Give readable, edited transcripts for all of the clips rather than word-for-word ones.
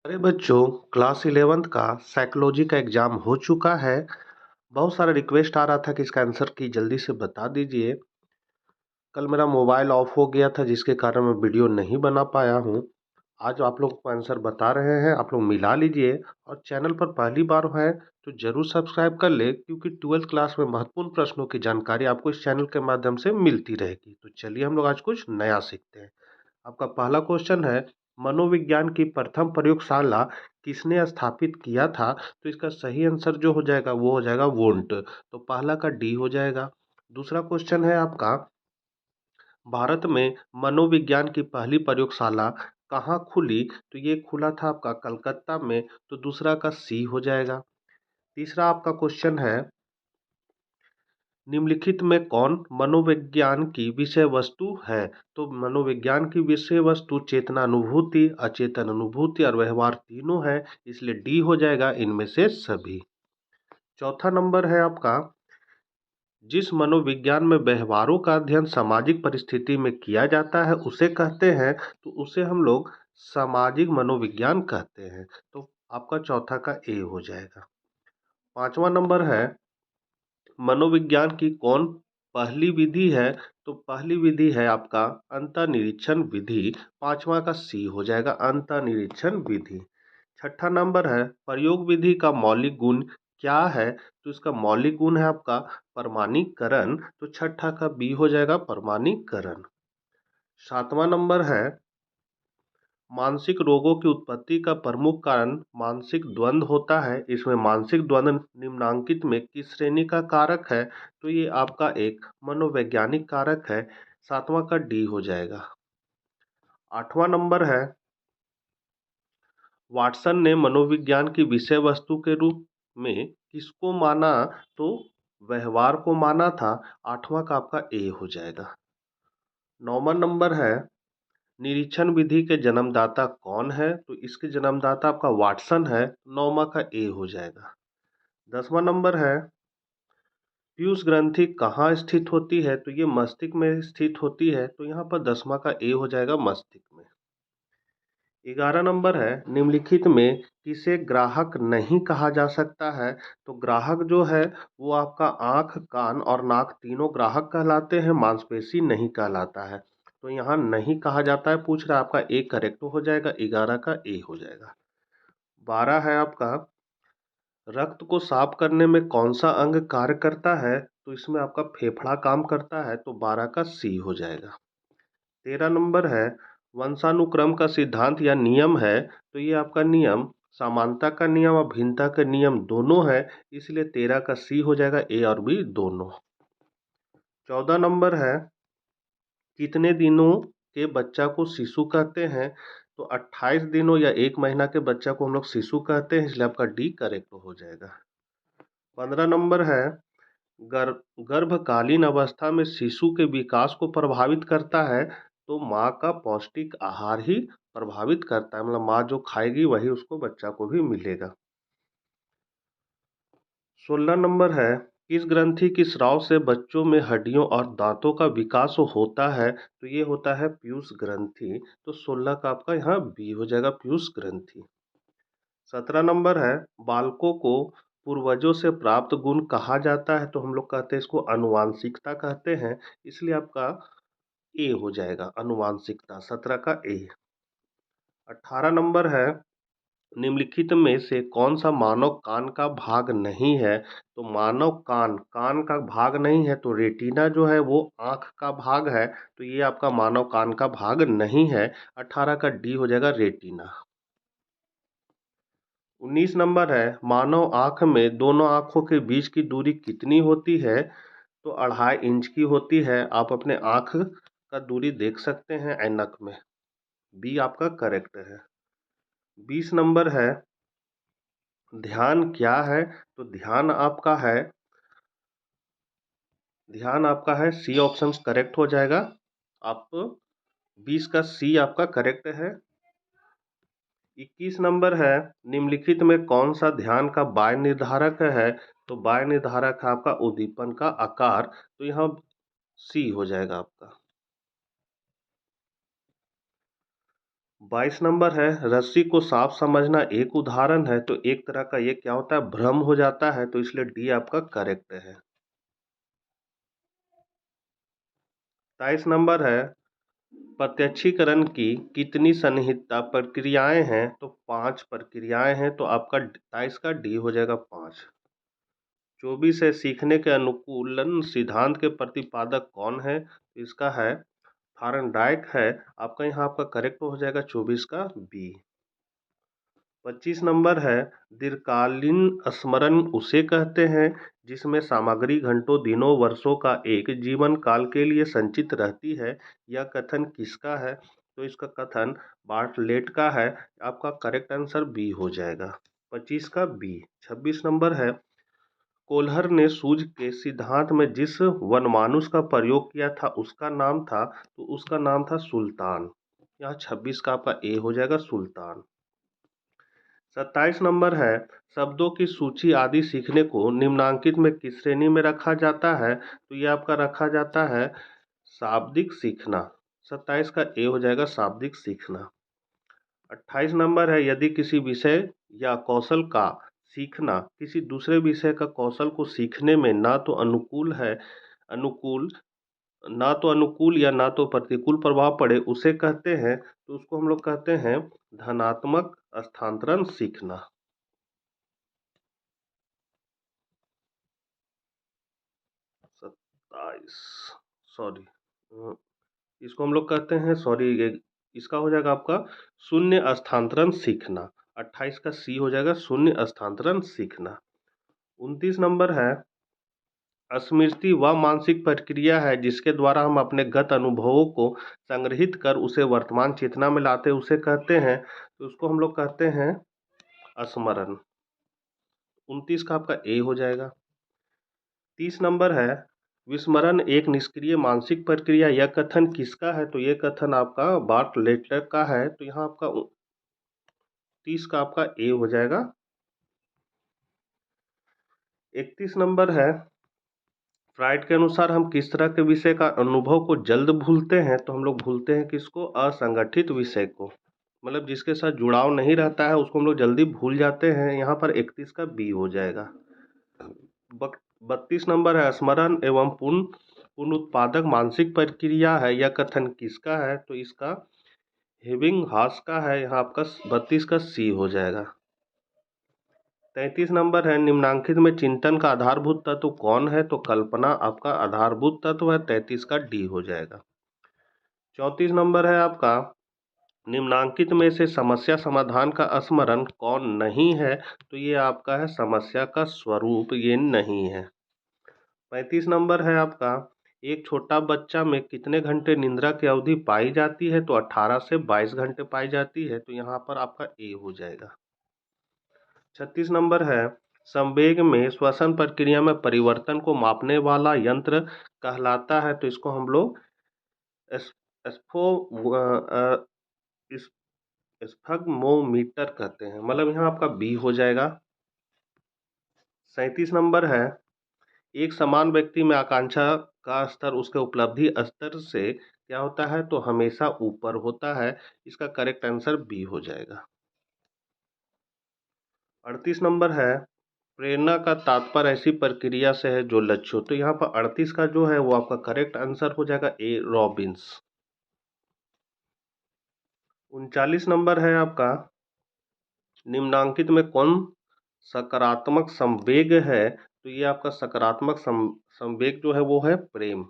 अरे बच्चों, class 11th का साइकोलॉजी का एग्जाम हो चुका है। बहुत सारा रिक्वेस्ट आ रहा था कि इसका आंसर की जल्दी से बता दीजिए। कल मेरा मोबाइल ऑफ हो गया था जिसके कारण मैं वीडियो नहीं बना पाया हूँ। आज आप लोग को आंसर बता रहे हैं, आप लोग मिला लीजिए। और चैनल पर पहली बार है तो जरूर सब्सक्राइब कर ले, क्योंकि 12th क्लास में महत्वपूर्ण प्रश्नों की जानकारी आपको इस चैनल के माध्यम से मिलती रहेगी। तो चलिए हम लोग आज कुछ नया सीखते हैं। आपका पहला क्वेश्चन है, मनोविज्ञान की प्रथम प्रयोगशाला किसने स्थापित किया था? तो इसका सही आंसर जो हो जाएगा वो हो जाएगा वुंट। तो पहला का डी हो जाएगा। दूसरा क्वेश्चन है आपका, भारत में मनोविज्ञान की पहली प्रयोगशाला कहाँ खुली? तो ये खुला था आपका कलकत्ता में। तो दूसरा का सी हो जाएगा। तीसरा आपका क्वेश्चन है, निम्नलिखित में कौन मनोविज्ञान की विषय वस्तु है? तो मनोविज्ञान की विषय वस्तु चेतना अनुभूति, अचेतन अनुभूति और व्यवहार तीनों है, इसलिए डी हो जाएगा इनमें से सभी। चौथा नंबर है आपका, जिस मनोविज्ञान में व्यवहारों का अध्ययन सामाजिक परिस्थिति में किया जाता है उसे कहते हैं, तो उसे हम लोग सामाजिक मनोविज्ञान कहते हैं। तो आपका चौथा का ए हो जाएगा। पांचवा नंबर है, मनोविज्ञान की कौन पहली विधि है? तो पहली विधि है आपका अंतर्निरीक्षण विधि। पांचवा का सी हो जाएगा अंतर्निरीक्षण विधि। छठा नंबर है, प्रयोग विधि का मौलिक गुण क्या है? तो इसका मौलिक गुण है आपका प्रमाणीकरण। तो छठा का बी हो जाएगा प्रमाणीकरण। सातवां नंबर है, मानसिक रोगों की उत्पत्ति का प्रमुख कारण मानसिक द्वंद्व होता है। इसमें मानसिक द्वंद्व निम्नांकित में किस श्रेणी का कारक है? तो ये आपका एक मनोवैज्ञानिक कारक है। सातवां का डी हो जाएगा। आठवां नंबर है, वाटसन ने मनोविज्ञान की विषय वस्तु के रूप में किसको माना? तो व्यवहार को माना था। आठवां का आपका ए हो जाएगा। नौवां नंबर है, निरीक्षण विधि के जन्मदाता कौन है? तो इसके जन्मदाता आपका वाटसन है। नौवां का ए हो जाएगा। 10वां नंबर है, पीयूष ग्रंथि कहाँ स्थित होती है? तो ये मस्तिष्क में स्थित होती है। तो यहाँ पर 10वां का ए हो जाएगा मस्तिष्क में। 11 नंबर है, निम्नलिखित में किसे ग्राहक नहीं कहा जा सकता है? तो ग्राहक जो है वो आपका आंख, कान और नाक तीनों ग्राहक कहलाते हैं, मांसपेशी नहीं कहलाता है। तो यहाँ नहीं कहा जाता है, पूछ रहा है आपका ए करेक्ट हो जाएगा। 11 का ए हो जाएगा। 12 है आपका, रक्त को साफ करने में कौन सा अंग कार्य करता है? तो इसमें आपका फेफड़ा काम करता है। तो 12 का सी हो जाएगा। 13 नंबर है, वंशानुक्रम का सिद्धांत या नियम है। तो ये आपका नियम समानता का नियम और भिन्नता का नियम दोनों है, इसलिए 13 का सी हो जाएगा, ए और बी दोनों। 14 नंबर है, कितने दिनों के बच्चा को शिशु कहते हैं? तो 28 दिनों या 1 महीना के बच्चा को हम लोग शिशु कहते हैं, इसलिए आपका डी करेक्ट हो जाएगा। 15 नंबर है, गर्भकालीन अवस्था में शिशु के विकास को प्रभावित करता है। तो माँ का पौष्टिक आहार ही प्रभावित करता है, मतलब माँ जो खाएगी वही उसको बच्चा को भी मिलेगा। 16 नंबर है, किस ग्रंथि की स्राव से बच्चों में हड्डियों और दांतों का विकास होता है? तो ये होता है पीयूष ग्रंथि। तो 16 का आपका यहाँ बी हो जाएगा पीयूष ग्रंथि। 17 नंबर है, बालकों को पूर्वजों से प्राप्त गुण कहा जाता है। तो हम लोग कहते हैं इसको अनुवांशिकता कहते हैं, इसलिए आपका ए हो जाएगा अनुवांशिकता। 17 का ए। 18 नंबर है, निम्नलिखित में से कौन सा मानव कान का भाग नहीं है? तो मानव कान कान का भाग नहीं है, तो रेटिना जो है वो आंख का भाग है। तो ये आपका मानव कान का भाग नहीं है। 18 का डी हो जाएगा रेटिना। 19 नंबर है, मानव आंख में दोनों आंखों के बीच की दूरी कितनी होती है? तो 2.5 इंच की होती है। आप अपने आंख का दूरी देख सकते हैं ऐनक में। बी आपका करेक्ट है। 20 नंबर है, ध्यान क्या है? तो ध्यान आपका है सी ऑप्शन करेक्ट हो जाएगा। आप 20 का सी आपका करेक्ट है। 21 नंबर है, निम्नलिखित में कौन सा ध्यान का बाय निर्धारक है? तो बाय निर्धारक है आपका उद्दीपन का आकार। तो यहाँ सी हो जाएगा आपका। 22 नंबर है, रस्सी को साफ समझना एक उदाहरण है। तो एक तरह का ये क्या होता है, भ्रम हो जाता है, तो इसलिए डी आपका करेक्ट है। 23 नंबर है, प्रत्यक्षीकरण की कितनी सन्निहित प्रक्रियाएं हैं? तो 5 प्रक्रियाएं हैं, तो आपका 23 का डी हो जाएगा 5। 24 है, सीखने के अनुकूलन सिद्धांत के प्रतिपादक कौन है? तो इसका है थार्नडाइक है। आपका यहाँ आपका करेक्ट हो जाएगा 24 का बी। 25 नंबर है, दीर्घकालीन स्मरण उसे कहते हैं जिसमें सामग्री घंटों दिनों वर्षों का एक जीवन काल के लिए संचित रहती है। यह कथन किसका है? तो इसका कथन बार्टलेट का है। आपका करेक्ट आंसर बी हो जाएगा, 25 का बी। 26 नंबर है, कोल्हर ने सूझ के सिद्धांत में जिस वनमानुष का प्रयोग किया था उसका नाम था, तो उसका नाम था सुल्तान। यहाँ 26 का आपका ए हो जाएगा, सुल्तान। 27 नंबर है, शब्दों की सूची आदि सीखने को निम्नांकित में किस श्रेणी में रखा जाता है? तो ये आपका रखा जाता है शाब्दिक सीखना। 27 का ए हो जाएगा, शाब्दिक सीखना। 28 नंबर है, यदि किसी विषय या कौशल का सीखना किसी दूसरे विषय का कौशल को सीखने में अनुकूल ना तो अनुकूल या ना तो प्रतिकूल प्रभाव पड़े, उसे कहते हैं, तो उसको हम लोग कहते हैं धनात्मक स्थानांतरण सीखना। 27 सॉरी, इसको हम लोग कहते हैं, सॉरी, इसका हो जाएगा आपका शून्य स्थानांतरण सीखना। 28 का सी हो जाएगा, शून्य स्थानांतरण सीखना। 29 नंबर है, स्मृति वह मानसिक प्रक्रिया है जिसके द्वारा हम अपने गत अनुभवों को संग्रहित कर उसे वर्तमान चेतना में लाते, उसे कहते हैं, तो उसको हम लोग कहते हैं स्मरण। 29 का आपका ए हो जाएगा। 30 नंबर है, विस्मरण एक निष्क्रिय मानसिक प्रक्रिया, यह कथन किसका है? तो ये कथन आपका बार्टलेट का है। तो यहाँ आपका 30 का आपका ए हो जाएगा। 31 नंबर है, फ्राइड के अनुसार हम किस तरह के विषय का अनुभव को जल्द भूलते हैं? तो हम लोग भूलते हैं किसको? असंगठित विषय को, मतलब जिसके साथ जुड़ाव नहीं रहता है उसको हम लोग जल्दी भूल जाते हैं। यहाँ पर 31 का बी हो जाएगा। 32 नंबर है, स्मरण एवं पुनरुत्पादक मानसिक प्रक्रिया है, यह कथन किसका है? तो इसका हेबिंगहास का है। यहाँ आपका 32 का सी हो जाएगा। 33 नंबर है, निम्नांकित में चिंतन का आधारभूत तत्व कौन है? तो कल्पना आपका आधारभूत तत्व है। 33 का डी हो जाएगा। 34 नंबर है आपका, निम्नांकित में से समस्या समाधान का स्मरण कौन नहीं है? तो ये आपका है समस्या का स्वरूप, ये नहीं है। 35 नंबर है आपका, एक छोटा बच्चा में कितने घंटे निद्रा की अवधि पाई जाती है? तो 18 से 22 घंटे पाई जाती है। तो यहाँ पर आपका ए हो जाएगा। 36 नंबर है, संवेग में श्वसन प्रक्रिया में परिवर्तन को मापने वाला यंत्र कहलाता है। तो इसको हम लोग एस्फो स्फग्मोमीटर कहते हैं, मतलब यहाँ आपका बी हो जाएगा। 37 नंबर है, एक समान व्यक्ति में आकांक्षा का स्तर उसके उपलब्धि स्तर से क्या होता है? तो हमेशा ऊपर होता है। इसका करेक्ट आंसर बी हो जाएगा। 38 नंबर है, प्रेरणा का तात्पर्य ऐसी प्रक्रिया से है जो लक्ष्य हो। तो यहाँ पर 38 का जो है वो आपका करेक्ट आंसर हो जाएगा ए, रॉबिन्स। 39 नंबर है आपका, निम्नांकित में कौन सकारात्मक संवेग है? तो ये आपका सकारात्मक संवेग जो है वो है प्रेम,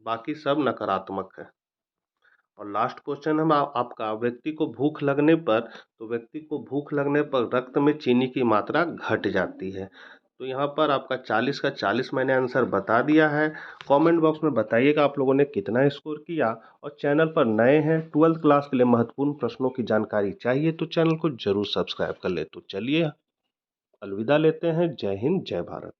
बाकी सब नकारात्मक है। और लास्ट क्वेश्चन है आपका, व्यक्ति को भूख लगने पर रक्त में चीनी की मात्रा घट जाती है। तो यहाँ पर आपका 40 का 40 मैंने आंसर बता दिया है। कमेंट बॉक्स में बताइएगा आप लोगों ने कितना स्कोर किया। और चैनल पर नए हैं, 12th क्लास के लिए महत्वपूर्ण प्रश्नों की जानकारी चाहिए तो चैनल को जरूर सब्सक्राइब कर ले। तो चलिए अलविदा लेते हैं। जय हिंद, जय भारत।